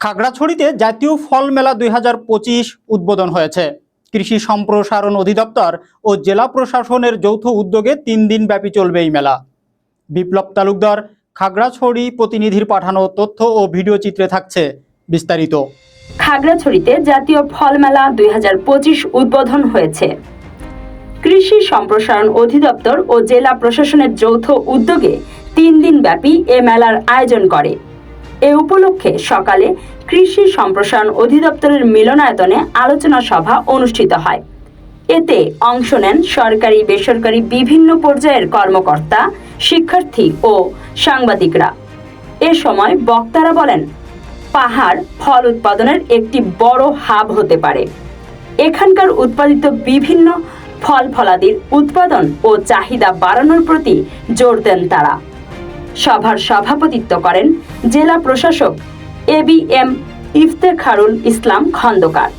খাগড়াছড়িতে জাতীয় ফল মেলা 2025 উদ্বোধন হয়েছে। কৃষি সম্প্রসারণ অধিদপ্তর ও জেলা প্রশাসনের যৌথ উদ্যোগে 3 দিন ব্যাপী চলবে এই মেলা। বিপ্লব তালুকদার খাগড়াছড়ি প্রতিনিধির পাঠানো তথ্য ও ভিডিও চিত্রে থাকছে বিস্তারিত। খাগড়াছড়িতে জাতীয় ফল মেলা 2025 উদ্বোধন হয়েছে। কৃষি সম্প্রসারণ অধিদপ্তর ও জেলা প্রশাসনের যৌথ উদ্যোগে 3 দিন ব্যাপী এ মেলার আয়োজন করে। এ উপলক্ষে সকালে কৃষি সম্প্রসারণ অধিদপ্তরের মিলনায়তনে আলোচনা সভা অনুষ্ঠিত হয়। এতে অংশ নেন সরকারি বেসরকারি বিভিন্ন পর্যায়ের কর্মকর্তা, শিক্ষার্থী ও সাংবাদিকরা। এ সময় বক্তারা বলেন, পাহাড় ফল উৎপাদনের একটি বড় হাব হতে পারে। এখানকার উৎপাদিত বিভিন্ন ফল ফলাদির উৎপাদন ও চাহিদা বাড়ানোর প্রতি জোর দেন তারা। সভার সভাপতিত্ব করেন জেলা প্রশাসক ABM ইফতেখারুল ইসলাম খন্দকার।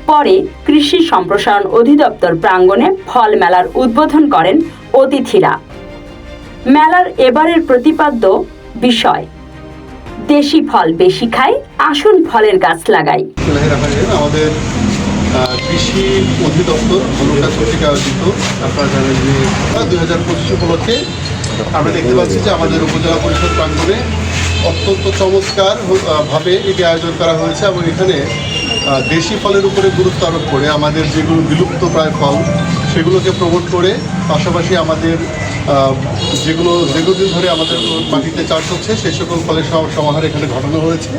পরে কৃষি সম্প্রসারণ অধিদপ্তর প্রাঙ্গণে ফল মেলার উদ্বোধন করেন অতিথিরা। মেলার এবারের প্রতিপাদ্য বিষয়, দেশি ফল বেশি খাই, আসুন ফলের গাছ লাগাই। আমাদের কৃষি অধিদপ্তর কর্তৃক আয়োজিত, আপনারা জানেন যে 2025 উপলক্ষে আমরা দেখতে পাচ্ছি যে আমাদের উপজেলা পরিষদ প্রাঙ্গণে অত্যন্ত চমৎকার ভাবে এটি আয়োজন করা হয়েছে এবং এখানে দেশি ফলের উপরে গুরুত্ব আরোপ করে আমাদের যেগুলো বিলুপ্ত প্রায় ফল সেগুলোকে প্রমোট করে, পাশাপাশি আমাদের যেগুলো দীর্ঘদিন ধরে আমাদের মাটিতে চাষ হচ্ছে সেই সকল ফলের সমাহার এখানে ঘটানো হয়েছে।